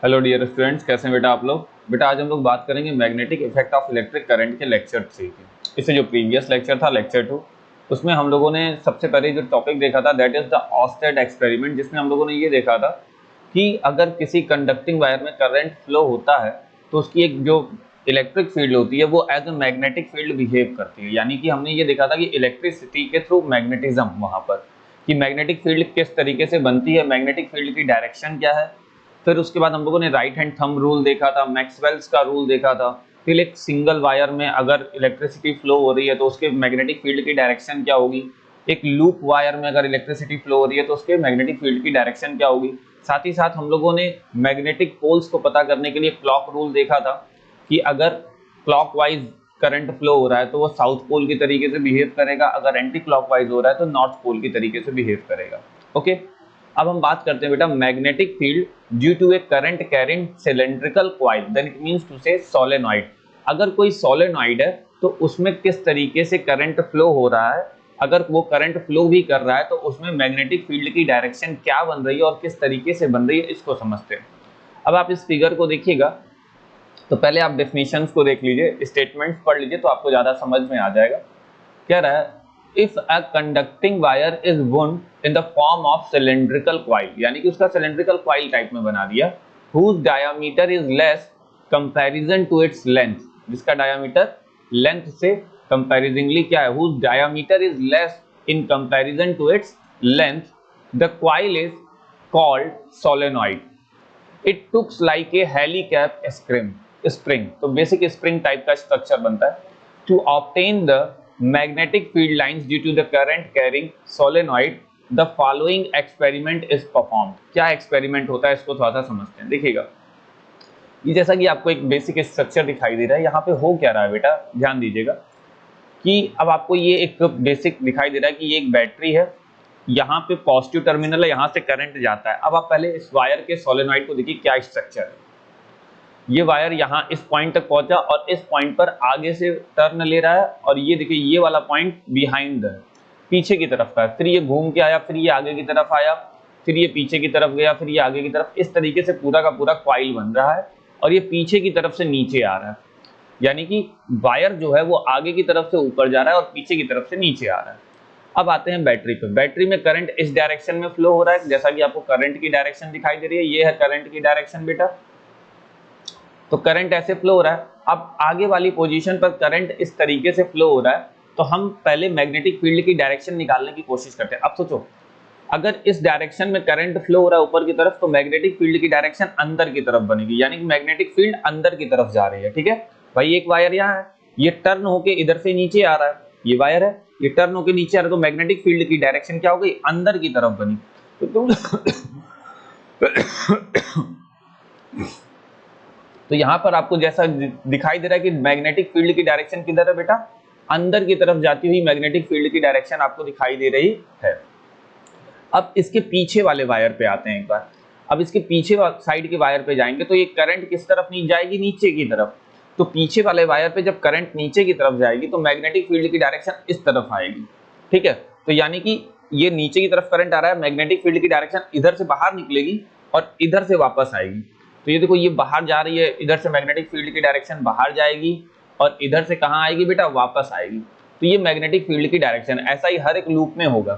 Hello dear students, कैसे हैं बेटा आप लोग। बेटा आज हम लोग बात करेंगे magnetic effect of electric current के लेक्चर 3 के। इससे जो प्रीवियस लेक्चर था लेक्चर 2, उसमें हम लोगों ने सबसे पहले जो टॉपिक देखा था that is the Oersted experiment, जिसमें हम लोगों ने ये देखा था कि अगर किसी कंडक्टिंग वायर में करंट फ्लो होता है तो उसकी एक जो इलेक्ट्रिक फील्ड होती है वो as a magnetic field behave करती है। यानी कि हमने ये देखा था कि इलेक्ट्रिसिटी के थ्रू मैग्नेटिज्म वहाँ पर कि मैग्नेटिक फील्ड किस तरीके से बनती है, मैग्नेटिक फील्ड की डायरेक्शन क्या है। फिर उसके बाद हम लोगों ने राइट हैंड थंब रूल देखा था, मैक्सवेल्स का रूल देखा था। फिर एक सिंगल वायर में अगर इलेक्ट्रिसिटी फ्लो हो रही है तो उसके मैग्नेटिक फील्ड की डायरेक्शन क्या होगी। एक लूप वायर में अगर इलेक्ट्रिसिटी फ्लो हो रही है तो उसके मैग्नेटिक फील्ड की डायरेक्शन क्या होगी। साथ ही साथ हम लोगों ने मैग्नेटिक पोल्स को पता करने के लिए क्लॉक रूल देखा था कि अगर क्लॉकवाइज करंट फ्लो हो रहा है तो वो साउथ पोल की तरीके से बिहेव करेगा, अगर एंटी क्लॉकवाइज हो रहा है तो नॉर्थ पोल की तरीके से बिहेव करेगा। ओके, अब हम बात करते हैं बेटा magnetic field due to a current carrying cylindrical coil, then it means to say solenoid. अगर कोई सोलेनॉइड है तो उसमें किस तरीके से करंट फ्लो हो रहा है, अगर वो करंट फ्लो भी कर रहा है तो उसमें मैग्नेटिक फील्ड की डायरेक्शन क्या बन रही है और किस तरीके से बन रही है, इसको समझते हैं। अब आप इस फिगर को देखिएगा तो पहले आप डेफिनेशंस को देख लीजिए, स्टेटमेंट्स पढ़ लीजिए तो आपको ज्यादा समझ में आ जाएगा। कह रहा है if a conducting wire is wound in the form of cylindrical coil, यानी कि उसका सिलेंड्रिकल कॉइल टाइप में बना दिया, whose diameter is less comparison to its length, जिसका डायामीटर लेंथ से कंपैरिजनली क्या है, whose diameter is less in comparison to its length, the coil is called solenoid. It looks like a helical spring, तो basic spring type का structure बनता है। To obtain the magnetic field lines due to the current carrying solenoid the following experiment is performed. क्या experiment होता है इसको थोड़ा सा समझते हैं। देखिएगा ये जैसा कि आपको एक बेसिक स्ट्रक्चर दिखाई दे रहा है, यहाँ पे हो क्या रहा है बेटा, ध्यान दीजिएगा कि अब आपको ये एक बेसिक दिखाई दे रहा है कि ये एक बैटरी है, यहाँ पे पॉजिटिव टर्मिनल है, यहाँ से करंट जाता है। अब आप पहले इस वायर के सोलेनॉइड को देखिए क्या स्ट्रक्चर है। ये वायर यहाँ इस पॉइंट तक पहुंचा और इस पॉइंट पर आगे से टर्न ले रहा है, और ये देखिए ये वाला पॉइंट बिहाइंड है, पीछे की तरफ का है। फिर ये घूम के आया, फिर ये आगे की तरफ आया, फिर ये पीछे की तरफ गया, फिर ये आगे की तरफ। इस तरीके से पूरा का पूरा कॉइल बन रहा है और ये पीछे की तरफ से नीचे आ रहा है, यानी कि वायर जो है वो आगे की तरफ से ऊपर जा रहा है और पीछे की तरफ से नीचे आ रहा है। अब आते हैं बैटरी पे। बैटरी में करंट इस डायरेक्शन में फ्लो हो रहा है, जैसा कि आपको करंट की डायरेक्शन दिखाई दे रही है, ये है करंट की डायरेक्शन बेटा। तो करंट ऐसे फ्लो हो रहा है। अब आगे वाली पोजीशन पर करंट इस तरीके से फ्लो हो रहा है, तो हम पहले मैग्नेटिक फील्ड की डायरेक्शन निकालने की कोशिश करते हैं। अब सोचो अगर इस डायरेक्शन में करंट फ्लो हो रहा है ऊपर की तरफ, तो मैग्नेटिक फील्ड की डायरेक्शन अंदर की तरफ बनेगी, यानी कि मैग्नेटिक फील्ड अंदर की तरफ जा रही है। ठीक है भाई, एक वायर यहाँ है, ये टर्न होके इधर से नीचे आ रहा है, ये वायर है, ये टर्न होके नीचे आ रहा है, तो मैग्नेटिक फील्ड की डायरेक्शन क्या हो गई, अंदर की तरफ बनी। तो यहाँ पर आपको जैसा दिखाई दे रहा है कि मैग्नेटिक फील्ड की डायरेक्शन किधर है बेटा, अंदर की तरफ जाती हुई मैग्नेटिक फील्ड की डायरेक्शन आपको दिखाई दे रही है। अब इसके पीछे वाले वायर पे आते हैं एक बार। अब इसके पीछे साइड के वायर पे जाएंगे तो ये करंट किस तरफ नहीं जाएगी, नीचे की तरफ। तो पीछे वाले वायर पे जब करंट नीचे की तरफ जाएगी तो मैग्नेटिक फील्ड की डायरेक्शन इस तरफ आएगी। ठीक है, तो यानी कि ये नीचे की तरफ करंट आ रहा है, मैग्नेटिक फील्ड की डायरेक्शन इधर से बाहर निकलेगी और इधर से वापस आएगी। तो ये देखो ये बाहर जा रही है, इधर से मैग्नेटिक फील्ड की डायरेक्शन बाहर जाएगी और इधर से कहाँ आएगी बेटा, वापस आएगी। तो ये मैग्नेटिक फील्ड की डायरेक्शन, ऐसा ही हर एक लूप में होगा।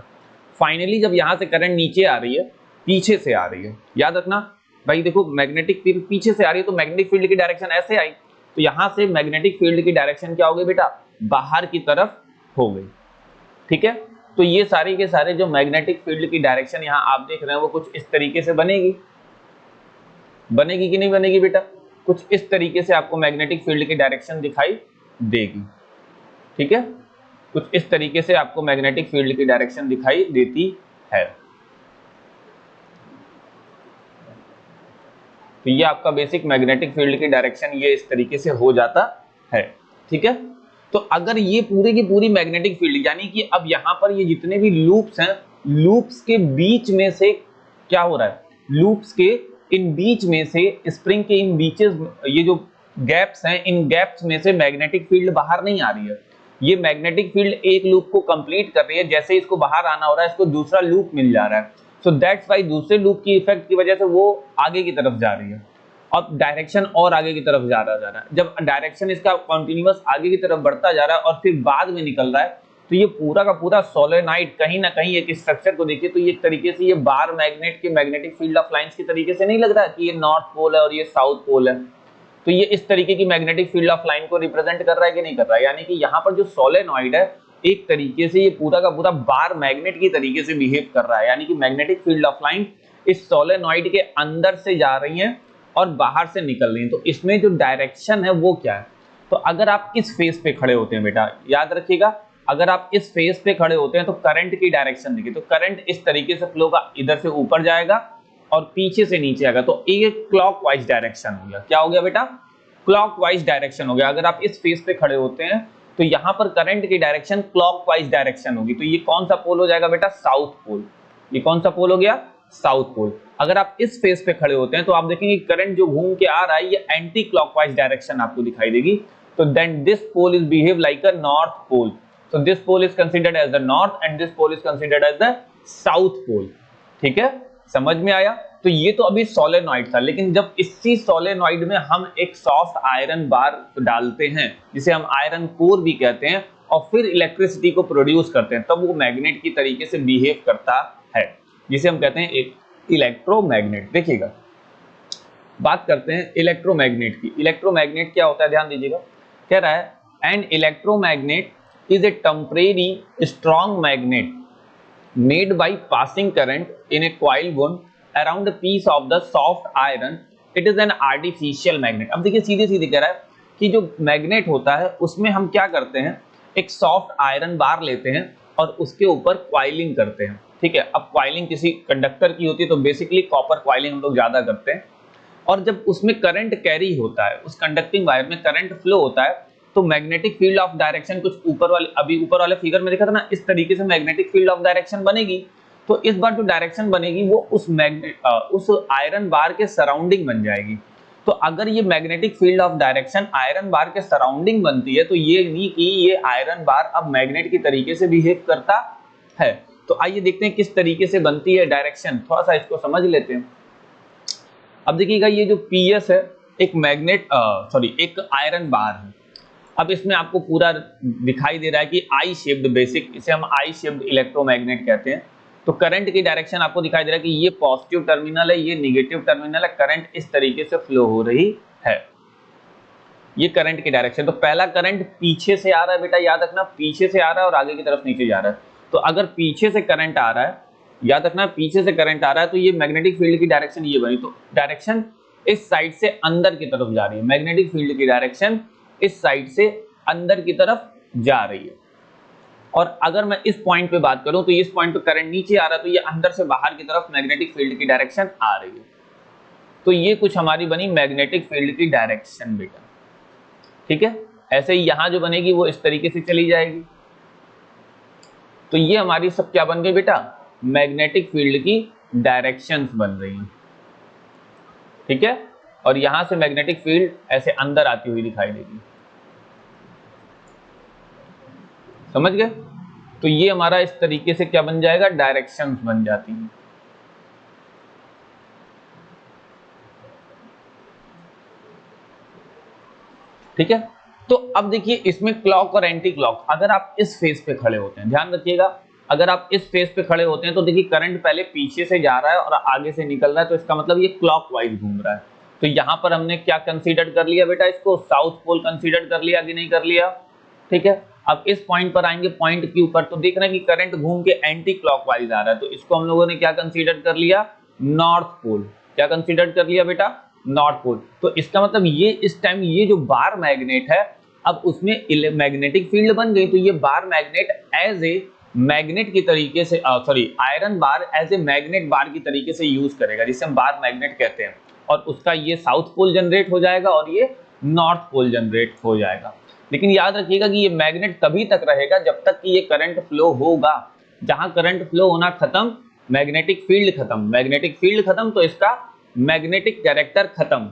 फाइनली जब यहाँ से करंट नीचे आ रही है, पीछे से आ रही है, याद रखना भाई, देखो मैग्नेटिक फील्ड पीछे से आ रही है तो मैग्नेटिक फील्ड की डायरेक्शन ऐसे आई, तो यहाँ से मैग्नेटिक फील्ड की डायरेक्शन क्या हो गई बेटा, बाहर की तरफ हो गई। ठीक है, तो ये सारे के सारे जो मैग्नेटिक फील्ड की डायरेक्शन यहाँ आप देख रहे हैं वो कुछ इस तरीके से बनेगी। बनेगी कि नहीं बनेगी बेटा, कुछ इस तरीके से आपको मैग्नेटिक फील्ड की डायरेक्शन दिखाई देगी। ठीक है, कुछ इस तरीके से आपको मैग्नेटिक फील्ड की डायरेक्शन दिखाई देती है। तो ये आपका बेसिक मैग्नेटिक फील्ड की डायरेक्शन ये इस तरीके से हो जाता है। ठीक है, तो अगर ये पूरी की पूरी मैग्नेटिक फील्ड, यानी कि अब यहाँ पर ये जितने भी लूप्स हैं, लूप्स के बीच में से क्या हो रहा है, लूप्स के इन बीच में से, स्प्रिंग के इन बीचेस, ये जो गैप्स हैं, इन गैप्स में से मैग्नेटिक फील्ड बाहर नहीं आ रही है। ये मैग्नेटिक फील्ड एक लूप को कंप्लीट कर रही है, जैसे इसको बाहर आना हो रहा है इसको दूसरा लूप मिल जा रहा है। सो दैट्स वाई दूसरे लूप की इफेक्ट की वजह से वो आगे की तरफ जा रही है। अब डायरेक्शन और आगे की तरफ जा रहा है। जब डायरेक्शन इसका कंटिन्यूअस आगे की तरफ बढ़ता जा रहा है और फिर बाद में निकल रहा है, तो ये पूरा का पूरा सोलेनॉइड कहीं ना कहीं एक स्ट्रक्चर को देखिए तो ये एक तरीके से ये बार मैग्नेट के मैग्नेटिक फील्ड ऑफ लाइंस की तरीके से नहीं लग रहा है कि ये नॉर्थ पोल है और ये साउथ पोल है। तो ये इस तरीके की मैग्नेटिक फील्ड ऑफ लाइन को रिप्रेजेंट कर रहा है कि नहीं कर रहा है, यानी कि यहाँ पर जो सोलेनॉइड है एक तरीके से ये पूरा का पूरा बार मैग्नेट की तरीके से बिहेव कर रहा है, यानी कि मैग्नेटिक फील्ड ऑफ लाइन इस सोलेनॉइड के अंदर से जा रही है और बाहर से निकल रही है। तो इसमें जो डायरेक्शन है वो क्या है, तो अगर आप इस फेस पे खड़े होते हैं बेटा, याद रखिएगा, अगर आप इस फेस पे खड़े होते हैं तो करंट की डायरेक्शन देखिए, तो करंट इस तरीके से फ्लो का इधर से ऊपर जाएगा और पीछे से नीचे आएगा, तो ये क्लॉकवाइज डायरेक्शन हो गया। क्या हो गया बेटा, क्लॉकवाइज डायरेक्शन हो गया। अगर आप इस फेस पे खड़े होते हैं तो यहाँ पर करंट की डायरेक्शन क्लॉकवाइज डायरेक्शन होगी, तो ये कौन सा पोल हो जाएगा बेटा, साउथ पोल। ये कौन सा पोल हो गया, साउथ पोल। अगर आप इस फेस पे खड़े होते हैं तो आप देखेंगे करंट जो घूम के आ रहा है ये एंटी क्लॉकवाइज डायरेक्शन आपको दिखाई देगी, तो then this pole is behave like a north pole. So this pole is considered as the north and this pole is considered as the south pole। ठीक है, समझ में आया। तो ये तो अभी सोलेनॉइड था, लेकिन जब इसी सोलेनॉइड में हम एक सॉफ्ट आयरन बार डालते हैं जिसे हम आयरन कोर भी कहते हैं और फिर इलेक्ट्रिसिटी को प्रोड्यूस करते हैं, तब वो मैग्नेट की तरीके से बिहेव करता है, जिसे हम कहते हैं एक इलेक्ट्रोमैग्नेट। देखिएगा, बात करते हैं इलेक्ट्रोमैग्नेट की। इलेक्ट्रोमैग्नेट क्या होता है, ध्यान दीजिएगा, कह रहा है an electromagnet is a temporary strong magnet made by passing current in a coil wound around a piece of the soft iron। It is an artificial magnet। अब देखिए सीधे सीधे कह रहा है कि जो मैग्नेट होता है उसमें हम क्या करते हैं, एक सॉफ्ट आयरन बार लेते हैं और उसके ऊपर क्वाइलिंग करते हैं। ठीक है, अब क्वाइलिंग किसी कंडक्टर की होती है तो बेसिकली कॉपर क्वाइलिंग हम लोग ज्यादा करते हैं, और जब उसमें करंट कैरी होता है, उस कंडक्टिंग वायर में करंट फ्लो होता है, तो मैग्नेटिक फील्ड ऑफ डायरेक्शन कुछ ऊपर वाले, अभी ऊपर वाले फिगर में देखा था ना, इस तरीके से मैग्नेटिक फील्ड ऑफ डायरेक्शन बनेगी। तो इस बार जो डायरेक्शन बनेगी वो उस आयरन बार के सराउंडिंग बन जाएगी। तो अगर ये magnetic field of direction iron bar के सराउंडिंग बनती है तो ये नहीं कि ये आयरन बार अब मैग्नेट की तरीके से बिहेव करता है। तो आइए देखते हैं किस तरीके से बनती है डायरेक्शन, थोड़ा सा इसको समझ लेते हैं। अब देखिएगा, ये जो पीएस है एक मैग्नेट एक आयरन बार है। अब इसमें आपको पूरा दिखाई दे रहा है कि आई शेप्ड बेसिक, इसे हम आई शेप्ड इलेक्ट्रोमैग्नेट कहते हैं। तो करंट की डायरेक्शन आपको दिखाई दे रहा है कि ये पॉजिटिव टर्मिनल है, ये नेगेटिव टर्मिनल है, करंट इस तरीके से फ्लो हो रही है। ये करंट की डायरेक्शन। तो पहला करंट पीछे से आ रहा है बेटा, याद रखना, पीछे से आ रहा है और आगे की तरफ नीचे जा रहा है। तो अगर पीछे से करंट आ रहा है, याद रखना, पीछे से करंट आ रहा है, तो ये मैग्नेटिक फील्ड की डायरेक्शन ये बनी, तो डायरेक्शन इस साइड से अंदर की तरफ जा रही है। मैग्नेटिक फील्ड की डायरेक्शन इस साइड से अंदर की तरफ जा रही है। और अगर मैं इस पॉइंट पे बात करूं तो इस पॉइंट पे करंट नीचे आ रहा है, तो ये अंदर से बाहर की तरफ मैग्नेटिक फील्ड की डायरेक्शन आ रही है। तो ये कुछ हमारी बनी मैग्नेटिक फील्ड की डायरेक्शन बेटा। ठीक है, ऐसे ही यहां जो बनेगी वो इस तरीके से चली जाएगी। तो ये हमारी सब क्या बन गई बेटा, मैग्नेटिक फील्ड की डायरेक्शंस बन रही हैं। ठीक है, और यहां से मैग्नेटिक फील्ड ऐसे अंदर आती हुई दिखाई देगी। समझ गए। तो ये हमारा इस तरीके से क्या बन जाएगा, डायरेक्शंस बन जाती हैं। ठीक है, तो अब देखिए इसमें क्लॉक और एंटी क्लॉक, अगर आप इस फेस पे खड़े होते हैं, ध्यान रखिएगा, अगर आप इस फेस पे खड़े होते हैं तो देखिए करंट पहले पीछे से जा रहा है और आगे से निकल रहा है, तो इसका मतलब ये क्लॉकवाइज घूम रहा है। तो यहां पर हमने क्या कंसीडर कर लिया बेटा, इसको साउथ पोल कंसीडर कर लिया कि नहीं कर लिया। ठीक है, अब इस पॉइंट पर आएंगे, पॉइंट के ऊपर, तो देखना कि करंट घूम के एंटी क्लॉकवाइज आ रहा है, तो इसको हम लोगों ने क्या कंसीडर कर लिया, नॉर्थ पोल। क्या कंसीडर कर लिया बेटा, नॉर्थ पोल। तो इसका मतलब ये इस टाइम ये जो बार मैग्नेट है अब उसमें मैग्नेटिक फील्ड बन गई, तो ये bar magnet as a magnet की तरीके से iron bar as a magnet bar की तरीके से यूज करेगा, जिसे हम बार मैग्नेट कहते हैं, और उसका ये साउथ पोल जनरेट हो जाएगा और ये नॉर्थ पोल जनरेट हो जाएगा। लेकिन याद रखिएगा कि ये मैग्नेट तभी तक रहेगा जब तक कि ये करंट फ्लो होगा। जहां करंट फ्लो होना खत्म, मैग्नेटिक फील्ड खत्म, मैग्नेटिक फील्ड खत्म, तो इसका मैग्नेटिक कैरेक्टर खत्म।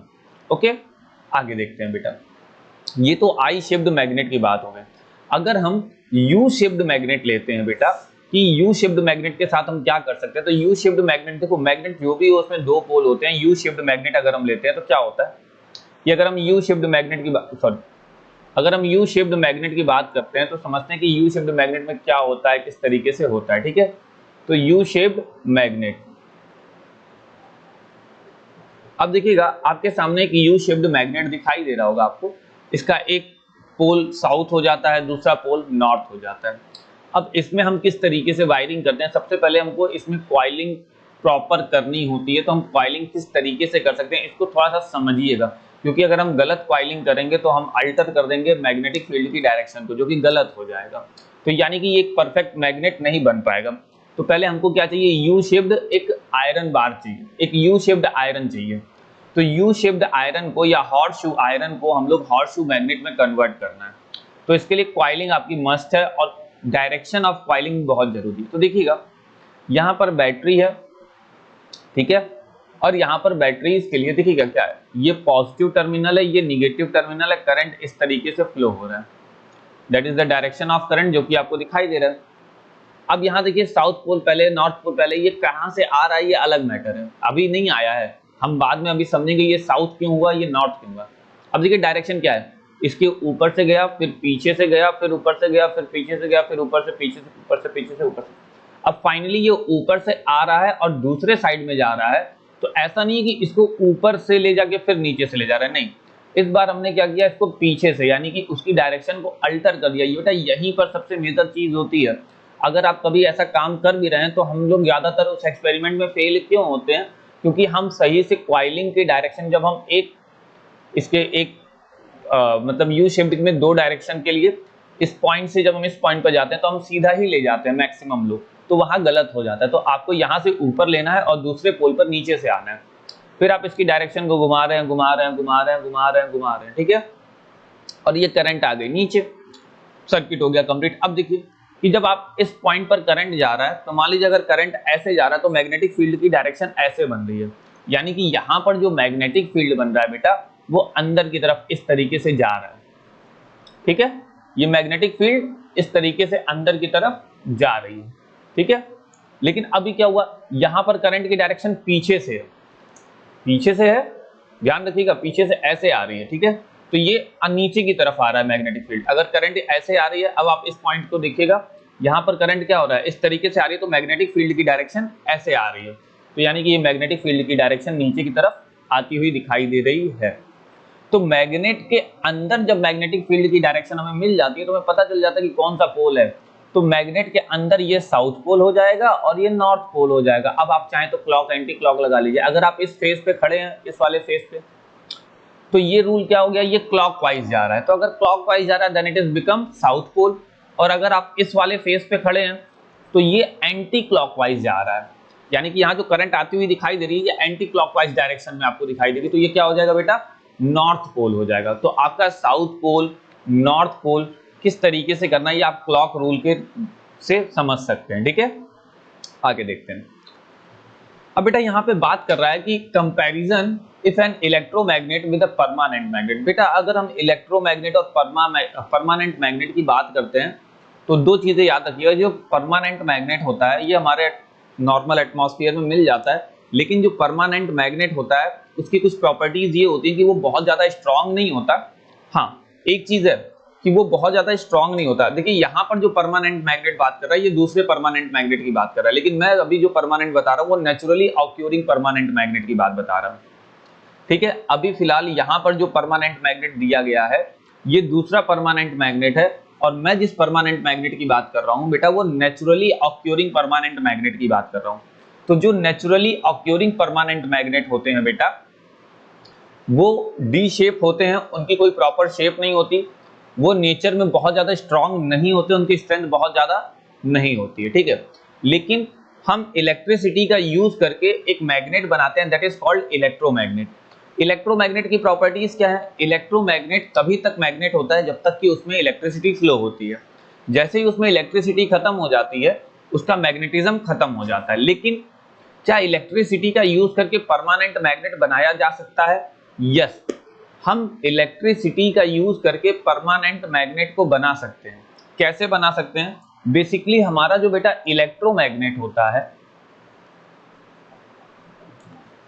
ओके, आगे देखते हैं बेटा। ये तो आई शेप्ड मैग्नेट की बात हो गई। अगर हम यू शेप्ड मैग्नेट लेते हैं बेटा, कि यू शेप्ड मैग्नेट के साथ हम क्या कर सकते हैं। तो यू शेप्ड मैग्नेट, देखो मैग्नेट जो भी हो उसमें दो पोल होते हैं। यू शेप्ड मैग्नेट अगर हम लेते हैं तो क्या होता है कि अगर हम यू शेप्ड मैग्नेट की अगर हम यू शेप्ड मैग्नेट की बात करते हैं तो समझते हैं कि यू शेप्ड मैग्नेट में क्या होता है, किस तरीके से होता है। ठीक है, तो यू शेप्ड मैग्नेट, अब देखिएगा आपके सामने एक यू शेप्ड मैग्नेट दिखाई दे रहा होगा आपको। इसका एक पोल साउथ हो जाता है, दूसरा पोल नॉर्थ हो जाता है। अब इसमें हम किस तरीके से वायरिंग करते हैं, सबसे पहले हमको इसमें कॉइलिंग प्रॉपर करनी होती है। तो हम कॉइलिंग किस तरीके से कर सकते हैं इसको थोड़ा सा समझिएगा, क्योंकि अगर हम गलत कॉइलिंग करेंगे तो हम अल्टर कर देंगे मैग्नेटिक फील्ड की डायरेक्शन को, जो कि गलत हो जाएगा। तो यानी कि ये एक परफेक्ट मैग्नेट नहीं बन पाएगा। तो पहले हमको क्या चाहिए, यू शेप्ड एक आयरन बार चाहिए, एक यू शेप्ड आयरन चाहिए। तो यू शेप्ड आयरन को या हॉर्सशू आयरन को हम लोग हॉर्सशू मैग्नेट में कन्वर्ट करना है। तो इसके लिए कॉइलिंग आपकी मस्ट है और डायरेक्शन ऑफ कॉइलिंग बहुत जरूरी है। तो देखिएगा यहाँ पर बैटरी है, ठीक है, और यहाँ पर बैटरीज के लिए देखिएगा क्या है, ये पॉजिटिव टर्मिनल है, ये निगेटिव टर्मिनल है। करंट इस तरीके से फ्लो हो रहा है, that is the direction of current जो कि आपको दिखाई दे रहा है। अब यहाँ देखिए साउथ पोल पहले, नॉर्थ पोल पहले, ये कहाँ से आ रहा है ये अलग मैटर है, अभी नहीं आया है, हम बाद में अभी समझेंगे ये साउथ क्यों हुआ, ये नॉर्थ क्यों हुआ। अब देखिए डायरेक्शन क्या है, इसके ऊपर से गया, फिर पीछे से गया, फिर ऊपर से गया, फिर पीछे से गया, फिर ऊपर से पीछे से, ऊपर से पीछे से, ऊपर से। अब फाइनली ये ऊपर से आ रहा है और दूसरे साइड में जा रहा है। तो ऐसा नहीं है कि इसको ऊपर से ले जाके फिर नीचे से ले जा रहा है, नहीं, इस बार हमने क्या किया, इसको पीछे से, यानी कि उसकी डायरेक्शन को अल्टर कर दिया। ये बेटा यहीं पर सबसे मेजर चीज होती है। अगर आप कभी ऐसा काम कर भी रहे हैं तो हम लोग ज्यादातर उस एक्सपेरिमेंट में फेल क्यों होते हैं, क्योंकि हम सही से कॉइलिंग की डायरेक्शन, जब हम एक मतलब यू शेप में दो डायरेक्शन के लिए इस पॉइंट से जब हम इस पॉइंट पर जाते हैं तो हम सीधा ही ले जाते हैं मैक्सिमम लोग, तो वहां गलत हो जाता है। तो आपको यहाँ से ऊपर लेना है और दूसरे पोल पर नीचे से आना है, फिर आप इसकी डायरेक्शन को घुमा रहे हैं, घुमा रहे हैं, घुमा रहे हैं, घुमा रहे हैं, घुमा रहे हैं, ठीक है, और ये करंट आ गई नीचे, सर्किट हो गया कंप्लीट। अब देखिए कि जब आप इस पॉइंट पर करंट जा रहा है, तो मान लीजिए अगर करंट ऐसे जा रहा है तो मैग्नेटिक फील्ड की डायरेक्शन ऐसे बन रही है, यानी कि यहाँ पर जो मैग्नेटिक फील्ड बन रहा है बेटा वो अंदर की तरफ इस तरीके से जा रहा है, ठीक है, ये मैग्नेटिक फील्ड इस तरीके से अंदर की तरफ जा रही है, ठीक है। लेकिन अभी क्या हुआ, यहाँ पर करंट की डायरेक्शन पीछे से है, पीछे से है, ध्यान रखिएगा, पीछे से ऐसे आ रही है, ठीक है। तो ये नीचे की तरफ आ रहा है मैग्नेटिक फील्ड। अगर करंट ऐसे आ रही है, अब आप इस पॉइंट को देखिएगा, यहाँ पर करंट क्या हो रहा है, इस तरीके से आ रही है, तो मैग्नेटिक फील्ड की डायरेक्शन ऐसे आ रही है। तो यानी कि ये मैग्नेटिक फील्ड की डायरेक्शन नीचे की तरफ आती हुई दिखाई दे रही है। तो मैग्नेट के अंदर जब मैग्नेटिक फील्ड की डायरेक्शन हमें मिल जाती है तो हमें पता चल जाता है कि कौन सा पोल है। तो मैग्नेट के अंदर ये साउथ पोल हो जाएगा और ये नॉर्थ पोल हो जाएगा। अब आप चाहें तो क्लॉक एंटी क्लॉक लगा लीजिए। अगर आप इस फेस पे खड़े हैं, इस वाले फेस पे, तो ये रूल क्या हो गया, ये क्लॉकवाइज जा रहा है। तो अगर क्लॉकवाइज जा रहा है then it is become south pole, और अगर आप इस वाले फेस पे खड़े हैं तो ये एंटी क्लॉकवाइज जा रहा है, यानी कि यहाँ जो करंट आती हुई दिखाई दे रही है ये एंटी क्लॉकवाइज डायरेक्शन में आपको दिखाई देगी। तो ये क्या हो जाएगा बेटा, नॉर्थ पोल हो जाएगा। तो आपका साउथ पोल, नॉर्थ पोल किस तरीके से करना है ये आप क्लॉक रूल के से समझ सकते हैं, ठीक है। आगे देखते हैं। अब बेटा यहाँ पे बात कर रहा है कि comparison if an electromagnet with a permanent magnet. बेटा अगर हम इलेक्ट्रोमैग्नेट और परमानेंट मैग्नेट की बात करते हैं तो दो चीजें याद रखिएगा। जो परमानेंट मैग्नेट होता है ये हमारे नॉर्मल एटमॉस्फेयर में मिल जाता है, लेकिन जो परमानेंट मैग्नेट होता है उसकी कुछ प्रॉपर्टीज ये होती है कि वो बहुत ज्यादा स्ट्रांग नहीं होता। हाँ, एक चीज है कि वो बहुत ज्यादा स्ट्रांग नहीं होता। देखिए यहाँ पर जो परमानेंट मैग्नेट बात कर रहा है ये दूसरे परमानेंट मैग्नेट की बात कर रहा है, लेकिन मैं अभी जो परमानेंट बता रहा हूँ वो नेचुरली ऑक्यूरिंग परमानेंट मैग्नेट की बात बता रहा हूँ, ठीक है। अभी फिलहाल यहाँ पर जो परमानेंट मैग्नेट दिया गया है ये दूसरा परमानेंट मैग्नेट है, और मैं जिस परमानेंट मैग्नेट की बात कर रहा हूँ बेटा वो नेचुरली ऑक्यूरिंग परमानेंट मैग्नेट की बात कर रहा हूँ। तो जो नेचुरली ऑक्यूरिंग परमानेंट मैग्नेट होते हैं बेटा वो डी शेप होते हैं, उनकी कोई प्रॉपर शेप नहीं होती, वो नेचर में बहुत ज्यादा स्ट्रांग नहीं होते, उनकी स्ट्रेंथ बहुत ज्यादा नहीं होती है, ठीक है। लेकिन हम इलेक्ट्रिसिटी का यूज करके एक मैग्नेट बनाते हैं, that is called electromagnet. Electromagnet की प्रॉपर्टीज क्या है, इलेक्ट्रोमैग्नेट तभी तक मैग्नेट होता है जब तक कि उसमें इलेक्ट्रिसिटी फ्लो होती है। जैसे ही उसमें इलेक्ट्रिसिटी खत्म हो जाती है उसका मैग्नेटिज्म खत्म हो जाता है। लेकिन क्या इलेक्ट्रिसिटी का यूज करके परमानेंट मैग्नेट बनाया जा सकता है? यस, हम इलेक्ट्रिसिटी का यूज करके परमानेंट मैग्नेट को बना सकते हैं। कैसे बना सकते हैं? बेसिकली हमारा जो बेटा इलेक्ट्रोमैग्नेट होता है,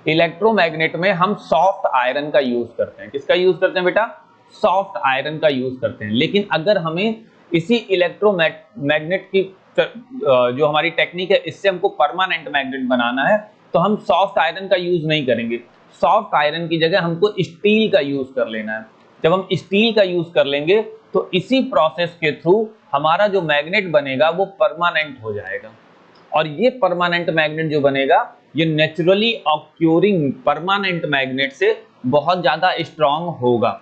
इलेक्ट्रोमैग्नेट में हम सॉफ्ट आयरन का यूज करते हैं। किसका यूज करते हैं बेटा? सॉफ्ट आयरन का यूज करते हैं। लेकिन अगर हमें इसी इलेक्ट्रोमैग्नेट की जो हमारी टेक्निक है, इससे हमको परमानेंट मैग्नेट बनाना है, तो हम सॉफ्ट आयरन का यूज नहीं करेंगे। सॉफ्ट आयरन की जगह हमको स्टील का यूज कर लेना है। जब हम स्टील का यूज कर लेंगे तो इसी प्रोसेस के थ्रू हमारा जो मैग्नेट बनेगा वो परमानेंट हो जाएगा। और ये परमानेंट मैग्नेट जो बनेगा, ये नेचुरली ऑक्यूरिंग परमानेंट मैग्नेट से बहुत ज्यादा स्ट्रांग होगा,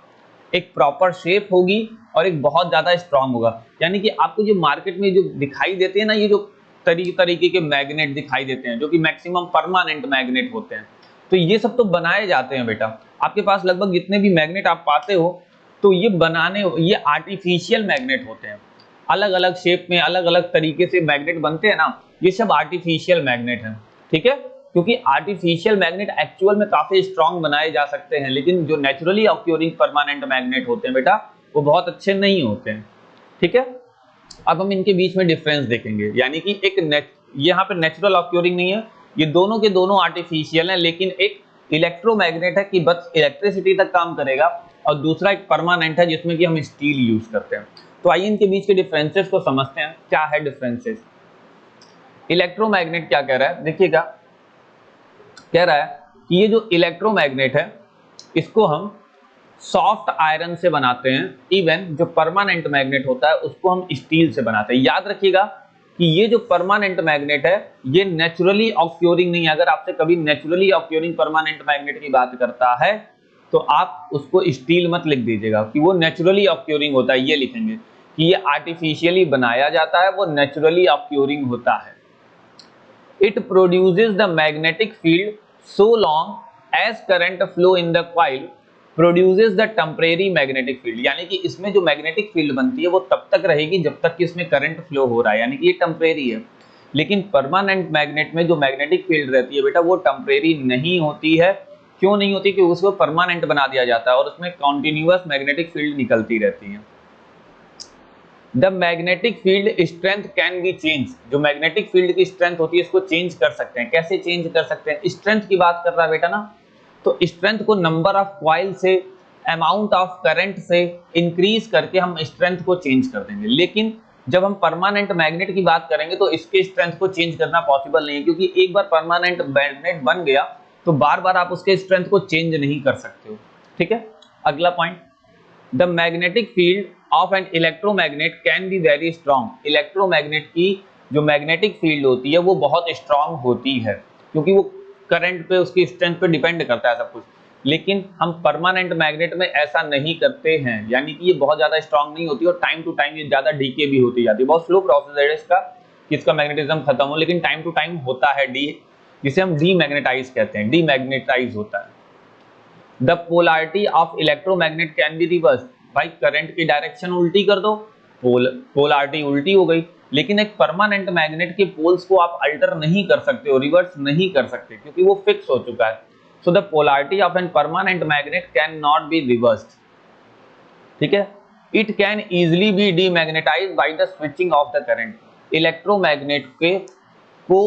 एक प्रॉपर शेप होगी और एक बहुत ज्यादा स्ट्रांग होगा। यानी कि आपको जो मार्केट में जो दिखाई देते हैं ना, ये जो तरीके के मैग्नेट दिखाई देते हैं जो कि मैक्सिमम परमानेंट मैग्नेट होते हैं, तो ये सब तो बनाए जाते हैं बेटा। आपके पास लगभग जितने भी मैग्नेट आप पाते हो, तो ये आर्टिफिशियल मैग्नेट होते हैं। अलग अलग शेप में अलग अलग तरीके से मैग्नेट बनते हैं ना, ये सब आर्टिफिशियल मैग्नेट हैं। ठीक है, क्योंकि आर्टिफिशियल मैग्नेट एक्चुअल में काफी स्ट्रांग बनाए जा सकते हैं, लेकिन जो नेचुरली ऑक्यूरिंग परमानेंट मैग्नेट होते हैं बेटा, वो बहुत अच्छे नहीं होते हैं। ठीक है, अब हम इनके बीच में डिफरेंस देखेंगे। यानी कि यहाँ पे नेचुरल ऑक्यूरिंग नहीं है, ये दोनों के दोनों आर्टिफिशियल हैं, लेकिन एक इलेक्ट्रोमैग्नेट है कि बस इलेक्ट्रिसिटी तक काम करेगा, और दूसरा एक परमानेंट है जिसमें कि हम स्टील यूज करते हैं। तो आइए इनके बीच के डिफरेंसेस को समझते हैं, क्या है डिफरेंसेस। इलेक्ट्रोमैग्नेट क्या कह रहा है, देखिएगा, कह रहा है कि ये जो इलेक्ट्रोमैग्नेट है, इसको हम सॉफ्ट आयरन से बनाते हैं। इवन जो परमानेंट मैग्नेट होता है उसको हम स्टील से बनाते हैं। याद रखिएगा कि ये जो परमानेंट मैग्नेट है, ये नेचुरली ऑक्यूरिंग नहीं है। अगर आपसे कभी नेचुरली ऑक्यूरिंग परमानेंट मैग्नेट की बात करता है, तो आप उसको स्टील मत लिख दीजिएगा कि वो नेचुरली ऑक्यूरिंग होता है। ये लिखेंगे कि ये आर्टिफिशियली बनाया जाता है, वो नेचुरली ऑक्यूरिंग होता है। It produces the magnetic field so long as current flow in the coil produces the temporary magnetic field। यानी कि इसमें जो मैग्नेटिक फील्ड बनती है वो तब तक रहेगी जब तक कि इसमें करंट फ्लो हो रहा है, यानी कि ये टेम्परेरी है। लेकिन परमानेंट मैग्नेट में जो मैग्नेटिक फील्ड रहती है बेटा, वो टेम्परेरी नहीं होती है। क्यों नहीं होती? क्योंकि उसको परमानेंट बना दिया जाता है और उसमें कॉन्टिन्यूअस मैग्नेटिक फील्ड निकलती रहती है। The magnetic field strength can be change. जो मैग्नेटिक फील्ड की स्ट्रेंथ होती है, इसको चेंज कर सकते हैं। कैसे चेंज कर सकते हैं? स्ट्रेंथ की बात कर रहा है बेटा ना, तो स्ट्रेंथ को नंबर ऑफ कॉइल से, अमाउंट ऑफ करंट से इंक्रीज करके हम स्ट्रेंथ को चेंज कर देंगे। लेकिन जब हम परमानेंट मैग्नेट की बात करेंगे तो इसके स्ट्रेंथ को चेंज करना पॉसिबल नहीं है, क्योंकि एक बार परमानेंट मैग्नेट बन गया तो बार बार आप उसके स्ट्रेंथ को चेंज नहीं कर सकते हो। ठीक है, अगला point, the magnetic field of an electromagnet can be very strong. Electromagnet की जो मैग्नेटिक फील्ड होती है वो बहुत स्ट्रॉन्ग होती है, क्योंकि वो करंट पे, उसकी स्ट्रेंथ पे डिपेंड करता है सब कुछ। लेकिन हम परमानेंट मैग्नेट में ऐसा नहीं करते हैं, यानी कि ये बहुत ज्यादा स्ट्रॉन्ग नहीं होती और टाइम टू टाइम ये ज्यादा डीके भी होती जाती है। बहुत स्लो प्रोसेस है इसका कि इसका मैग्नेटिज्म खत्म हो, लेकिन टाइम टू टाइम होता है जिसे हम डीमैग्नेटाइज कहते हैं, डीमैग्नेटाइज होता है। The polarity of electromagnet can be reverse. भाई करंट की डायरेक्शन उल्टी कर दो, पोलैरिटी उल्टी हो गई। लेकिन एक परमानेंट मैग्नेट के पोल्स को आप अल्टर नहीं कर सकते हो, रिवर्स नहीं कर सकते, क्योंकि वो फिक्स हो चुका है। So the polarity of an permanent magnet can not be reversed. ठीक है, it can easily be demagnetized by the switching off the current. Electromagnet के को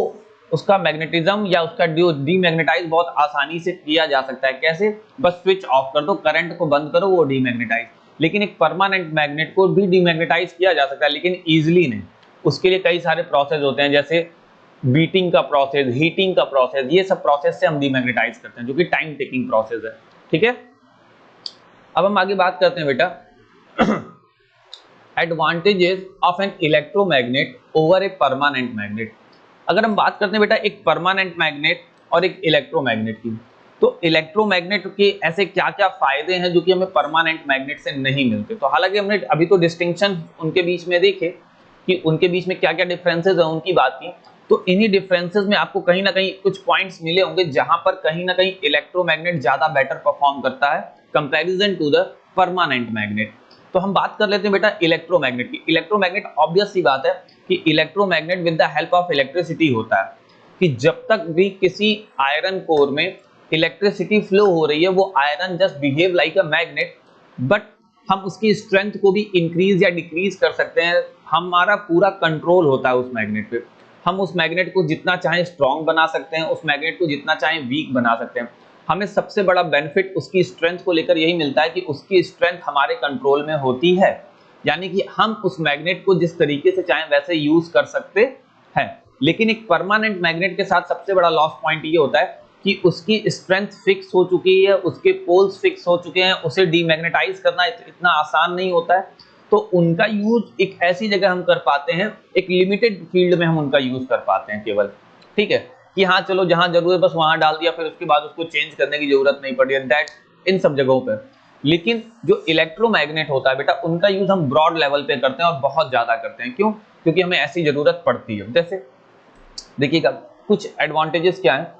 उसका मैग्नेटिज्म या उसका डीमैग्नेटाइज बहुत आसानी से किया जा सकता है। कैसे? बस स्विच ऑफ कर दो, करंट को बंद करो, वो डीमैग्नेटाइज। लेकिन एक परमानेंट मैग्नेट को भी डीमैग्नेटाइज किया जा सकता है, लेकिन इजीली नहीं। उसके लिए कई सारे प्रोसेस होते हैं, जैसे बीटिंग का प्रोसेस, हीटिंग का प्रोसेस, ये सब प्रोसेस से हम डीमैग्नेटाइज करते हैं, जो कि टाइम टेकिंग प्रोसेस है। ठीक है, अब हम आगे बात करते हैं बेटा advantages of an electromagnet over a permanent magnet. अगर हम बात करते हैं बेटा एक परमानेंट मैग्नेट और एक इलेक्ट्रोमैग्नेट की, तो इलेक्ट्रोमैग्नेट के ऐसे क्या क्या फायदे हैं जो कि हमें परमानेंट मैग्नेट से नहीं मिलते। तो हालांकि हमने अभी तो डिस्टिंक्शन उनके बीच में देखे कि उनके बीच में क्या क्या डिफरेंसेस है, उनकी बात की। तो इन्हीं डिफरेंसेस में आपको कहीं ना कहीं कुछ पॉइंट्स मिले होंगे जहां पर कहीं ना कहीं इलेक्ट्रोमैग्नेट ज्यादा बेटर परफॉर्म करता है comparison to the permanent magnet. तो हम बात कर लेते हैं बेटा इलेक्ट्रोमैग्नेट की। इलेक्ट्रोमैग्नेट ऑब्वियस सी बात है कि electromagnet with the help of electricity होता है, कि जब तक भी किसी आयरन कोर में इलेक्ट्रिसिटी फ्लो हो रही है, वो iron just behave like a magnet, but हम उसकी स्ट्रेंथ को भी इंक्रीज या डिक्रीज कर सकते हैं हमारा पूरा कंट्रोल होता है उस मैग्नेट पे। हम उस मैग्नेट को जितना चाहें स्ट्रॉन्ग बना सकते हैं, उस मैग्नेट को जितना चाहें वीक बना सकते हैं। हमें सबसे बड़ा बेनिफिट उसकी स्ट्रेंथ को लेकर यही मिलता है कि उसकी स्ट्रेंथ हमारे कंट्रोल में होती है, यानी कि हम उस मैग्नेट को जिस तरीके से चाहें वैसे यूज कर सकते हैं। लेकिन एक परमानेंट मैग्नेट के साथ सबसे बड़ा लॉस पॉइंट ये होता है कि उसकी स्ट्रेंथ फिक्स हो चुकी है, उसके पोल्स फिक्स हो चुके हैं, उसे डीमैग्नेटाइज करना इतना आसान नहीं होता है। तो उनका यूज एक ऐसी जगह हम कर पाते हैं, एक लिमिटेड फील्ड में हम उनका यूज कर पाते हैं केवल, ठीक है, कि हाँ चलो जहां जरूरत है बस वहां डाल दिया, फिर उसके बाद उसको चेंज करने की जरूरत नहीं पड़ी है, दैट इन सब जगहों पर। लेकिन जो इलेक्ट्रोमैग्नेट होता है बेटा, उनका यूज हम ब्रॉड लेवल पे करते हैं और बहुत ज्यादा करते हैं। क्यों? क्योंकि हमें ऐसी जरूरत पड़ती है। जैसे देखिएगा कुछ एडवांटेजेस क्या है।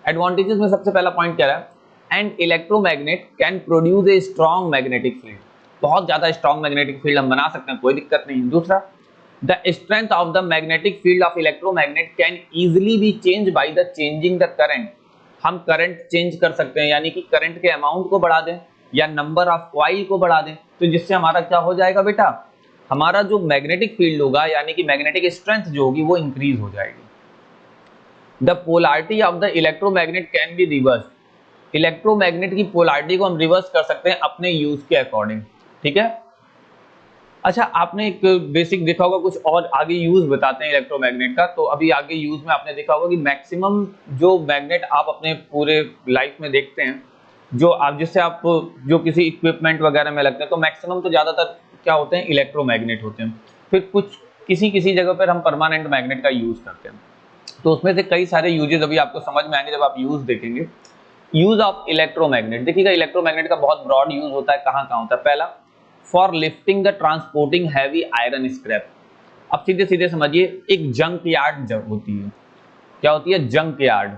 एडवांटेजेस में सबसे पहला पॉइंट क्या है, and electromagnet can produce a strong magnetic field. बहुत ज्यादा स्ट्रॉन्ग मैग्नेटिक फील्ड हम बना सकते हैं, कोई दिक्कत नहीं। दूसरा, the strength of the magnetic field of electromagnet can easily B change by the changing the current. हम करंट चेंज कर सकते हैं, यानी कि करंट के अमाउंट को बढ़ा दें या नंबर ऑफ कॉइल को बढ़ा दें, तो जिससे हमारा क्या हो जाएगा बेटा, हमारा जो मैग्नेटिक फील्ड होगा यानी कि मैग्नेटिक स्ट्रेंथ जो होगी वो इंक्रीज हो जाएगी। The polarity of the electromagnet can be reverse. Electromagnet की पोलैरिटी को हम रिवर्स कर सकते हैं अपने यूज के अकॉर्डिंग, ठीक है। अच्छा, आपने एक बेसिक देखा होगा, कुछ और आगे यूज बताते हैं इलेक्ट्रोमैग्नेट का। तो अभी आगे यूज में आपने देखा होगा कि मैक्सिमम जो मैग्नेट आप अपने पूरे लाइफ में देखते हैं, जो आप जिससे आप जो किसी इक्विपमेंट वगैरह में लगते हैं, तो मैक्सिमम तो ज्यादातर क्या होते हैं, इलेक्ट्रोमैग्नेट होते हैं। फिर कुछ किसी किसी जगह पर हम परमानेंट मैग्नेट का यूज करते हैं। तो उसमें से कई सारे यूजेस अभी आपको समझ में आएंगे जब आप यूज देखेंगे। यूज ऑफ इलेक्ट्रोमैग्नेट, देखिएगा इलेक्ट्रोमैग्नेट का बहुत ब्रॉड यूज होता है। कहाँ कहाँ होता है? पहला, for lifting the transporting heavy iron scrap. अब सीधे सीधे समझिए, एक जंक यार्ड होती है। क्या होती है? Junk yard.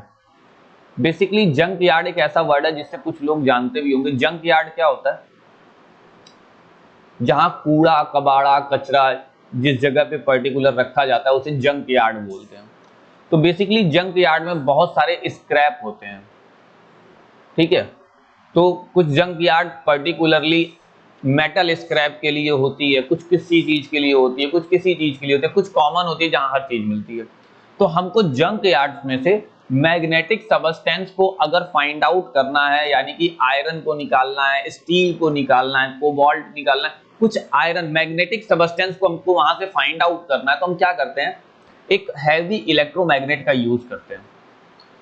Basically junk yard एक ऐसा वर्ड है जिससे कुछ लोग जानते भी होंगे। जंक यार्ड क्या होता है? जहां कूड़ा कबाड़ा कचरा जिस जगह पे पर्टिकुलर रखा जाता है उसे जंक यार्ड बोलते हैं। तो बेसिकली जंक यार्ड में बहुत सारे स्क्रैप होते हैं, ठीक है। तो कुछ junk yard particularly metal scrap के लिए होती है, कुछ किसी चीज के लिए होती है, कुछ किसी चीज के लिए होती है, कुछ कॉमन होती है जहां हर चीज मिलती है। तो हमको जंक यार्ड में से मैग्नेटिक सबस्टेंस को अगर फाइंड आउट करना है, यानी कि आयरन को निकालना है, स्टील को निकालना है, कोबाल्ट निकालना है, कुछ आयरन मैग्नेटिक सबस्टेंस को हमको वहां से फाइंड आउट करना है, तो हम क्या करते हैं, एक हैवी इलेक्ट्रोमैग्नेट का यूज करते हैं।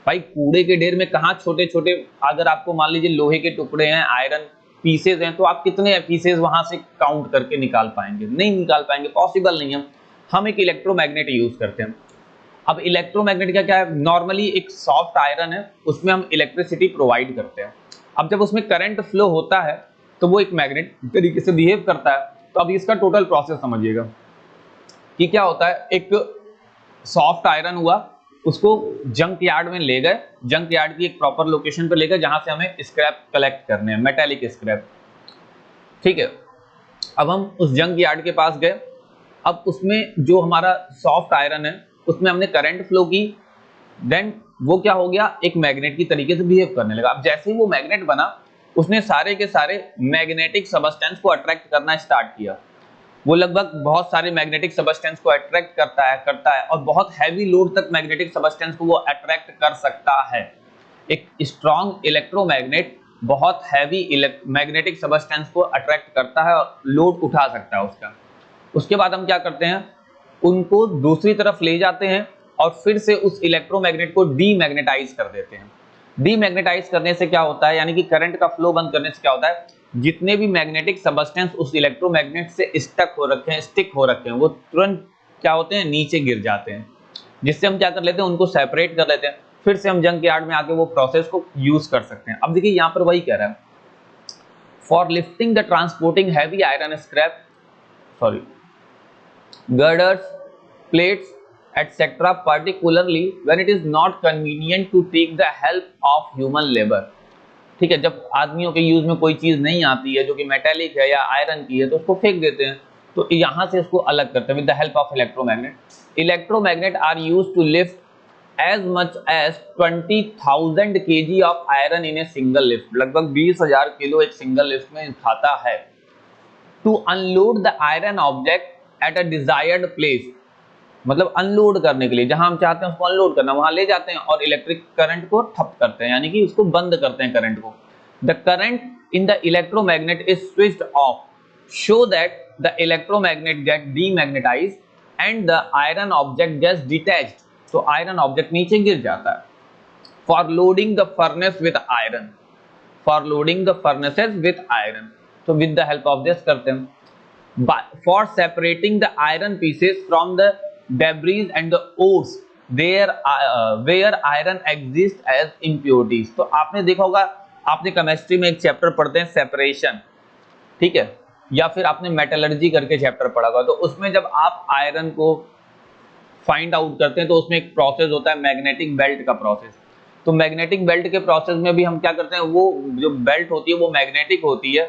भाई कूड़े के ढेर में कहाँ छोटे छोटे, अगर आपको मान लीजिए लोहे के टुकड़े हैं, आयरन पीसेज हैं, तो आप कितने पीसेज वहां से काउंट करके निकाल पाएंगे? नहीं निकाल पाएंगे, पॉसिबल नहीं है। हम एक इलेक्ट्रोमैग्नेट यूज करते हैं। अब इलेक्ट्रोमैग्नेट का क्या है, नॉर्मली एक सॉफ्ट आयरन है, उसमें हम इलेक्ट्रिसिटी प्रोवाइड करते हैं। अब जब उसमें करंट फ्लो होता है तो वो एक मैग्नेट तरीके से बिहेव करता है। तो अब इसका टोटल प्रोसेस समझिएगा कि क्या होता है। एक सॉफ्ट आयरन हुआ, उसको जंक यार्ड में ले गए, जंक यार्ड की एक प्रॉपर लोकेशन पर ले गए जहां से हमें स्क्रैप कलेक्ट करने हैं, मेटेलिक स्क्रैप, ठीक है। अब हम उस जंक यार्ड के पास गए, अब उसमें जो हमारा सॉफ्ट आयरन है उसमें हमने करंट फ्लो की, देन वो क्या हो गया, एक मैग्नेट की तरीके से बिहेव करने लगा। अब जैसे ही वो मैग्नेट बना, उसने सारे के सारे मैग्नेटिक सबस्टेंस को अट्रैक्ट करना स्टार्ट किया। वो लगभग बहुत सारे मैग्नेटिक सबस्टेंस को अट्रैक्ट करता है और बहुत हैवी लोड तक मैग्नेटिक सबस्टेंस को वो अट्रैक्ट कर सकता है। एक स्ट्रॉन्ग इलेक्ट्रोमैग्नेट बहुत हैवी मैग्नेटिक सबस्टेंस को अट्रैक्ट करता है और लोड उठा सकता है उसका। उसके बाद हम क्या करते हैं, उनको दूसरी तरफ ले जाते हैं और फिर से उस इलेक्ट्रोमैग्नेट को डीमैग्नेटाइज कर देते हैं। डीमैग्नेटाइज करने से क्या होता है, यानी कि करंट का फ्लो बंद करने से क्या होता है, जितने भी मैग्नेटिक सबस्टेंस उस इलेक्ट्रोमैग्नेट से स्टिक हो रखे हैं, वो तुरंत क्या होते हैं, नीचे गिर जाते हैं। जिससे हम क्या कर लेते हैं, उनको सेपरेट कर लेते हैं, फिर से हम जंक यार्ड में आके वो प्रोसेस को यूज कर सकते हैं। अब देखिए यहाँ पर वही कह रहा है, for lifting the transporting heavy iron scrap, sorry girders, plates, etc. particularly when it is not convenient to take the help of human labor। ठीक है, जब आदमियों के यूज में कोई चीज नहीं आती है जो कि मेटेलिक है या आयरन की है, तो उसको फेंक देते हैं। तो यहां से इसको अलग करते हैं with the help of electromagnet. Electromagnet are used to lift as much as 20,000 kg of iron in a single lift. लगभग 20,000 किलो एक सिंगल लिफ्ट में खाता है। To unload the iron object at a desired place, मतलब unload करने के लिए, जहां हम चाहते हैं उसको अनलोड करना वहां ले जाते हैं और इलेक्ट्रिक करंट को ठप करते हैं, यानी कि उसको बंद करते हैं करंट को। The current in the electromagnet is switched off, so that the electromagnet get demagnetized and the iron object gets detached, तो आयरन ऑब्जेक्ट नीचे गिर जाता है। For loading the furnace with iron, for loading the furnaces with iron, तो with the help of this करते हैं। For separating the iron pieces from the debris and the ores there where iron exists as impurities, तो आपने देखा होगा, आपने chemistry में एक चैप्टर पढ़ते हैं सेपरेशन, ठीक है, या फिर आपने मेटलर्जी करके चैप्टर पढ़ा होगा, तो उसमें जब आप आयरन को फाइंड आउट करते हैं तो उसमें एक प्रोसेस होता है मैग्नेटिक बेल्ट का प्रोसेस। तो मैग्नेटिक बेल्ट के प्रोसेस में भी हम क्या करते हैं, वो जो बेल्ट होती है वो मैग्नेटिक होती है,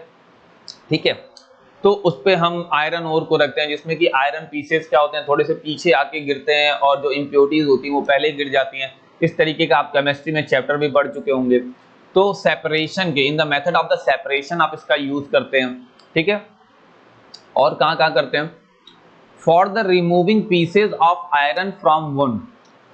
ठीक है, तो उस पे हम आयरन ओर को रखते हैं, जिसमें कि आयरन पीसेस क्या होते हैं, थोड़े से पीछे आके गिरते हैं और जो इम्प्योरिटीज होती हैं वो पहले गिर जाती हैं। इस तरीके का आप केमिस्ट्री में चैप्टर भी पढ़ चुके होंगे। तो सेपरेशन के, in the method of the separation आप इसका यूज करते हैं, ठीक है। और कहाँ कहाँ करते हैं, for the removing pieces of iron from wound,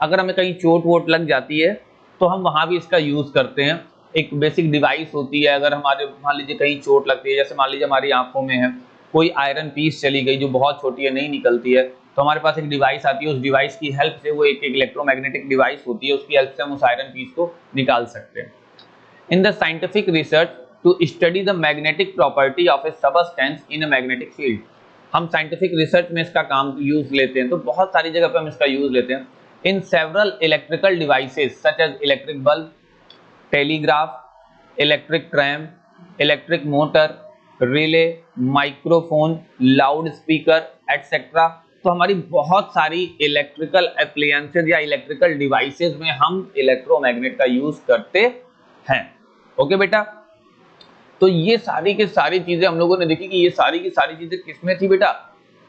अगर हमें कहीं चोट वोट लग जाती है तो हम वहां भी इसका यूज करते हैं। एक बेसिक डिवाइस होती है, अगर हमारे मान लीजिए कहीं चोट लगती है, जैसे मान लीजिए हमारी आंखों में है कोई आयरन पीस चली गई जो बहुत छोटी है, नहीं निकलती है, तो हमारे पास एक डिवाइस आती है, उस डिवाइस की हेल्प से, वो एक इलेक्ट्रोमैग्नेटिक डिवाइस होती है, उसकी हेल्प से हम उस आयरन पीस को निकाल सकते हैं। In the scientific research to study the magnetic property of a substance in a magnetic field, हम साइंटिफिक रिसर्च में इसका काम यूज लेते हैं, तो बहुत सारी जगह पे हम इसका यूज लेते हैं। In several electrical devices such as electric bulb, telegraph, electric tram, electric motor, relay, microphone, loud speaker etcetera, तो हमारी बहुत सारी इलेक्ट्रिकल एप्लायंसेज या इलेक्ट्रिकल डिवाइसेस में हम इलेक्ट्रोमैग्नेट का यूज करते हैं। ओके बेटा, तो ये सारी की सारी चीजें हम लोगों ने देखी कि ये सारी की सारी चीजें किसमें थी बेटा,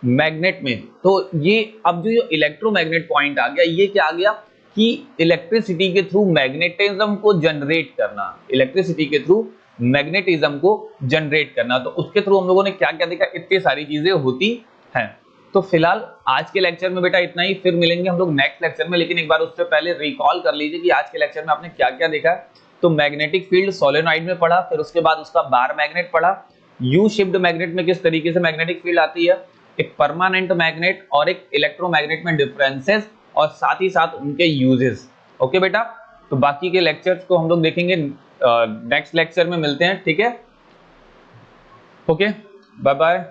मैग्नेट में। तो ये अब जो इलेक्ट्रोमैग्नेट पॉइंट आ गया, ये क्या आ गया कि इलेक्ट्रिसिटी के थ्रू मैग्नेटिज्म को जनरेट करना, इलेक्ट्रिसिटी के थ्रू मैग्नेटिज्म को जनरेट करना, तो उसके थ्रू हम लोगों ने क्या क्या देखा, इतनी सारी चीजें होती हैं। तो फिलहाल आज के लेक्चर में बेटा इतना ही, फिर मिलेंगे हम लोग नेक्स्ट लेक्चर में, लेकिन एक बार उससे पहले रिकॉल कर लीजिए कि आज के लेक्चर में आपने क्या क्या देखा। तो मैग्नेटिक फील्ड सोलेनॉइड में पढ़ा, फिर उसके बाद उसका बार मैग्नेट पढ़ा, यू शिफ्ट मैग्नेट में किस तरीके से मैग्नेटिक फील्ड आती है, एक परमानेंट मैग्नेट और एक इलेक्ट्रोमैग्नेट में डिफरेंसेस, और साथ ही साथ उनके यूजेस। ओके बेटा, तो बाकी के लेक्चर्स को हम लोग देखेंगे नेक्स्ट लेक्चर में, मिलते हैं, ठीक है। Okay, bye bye.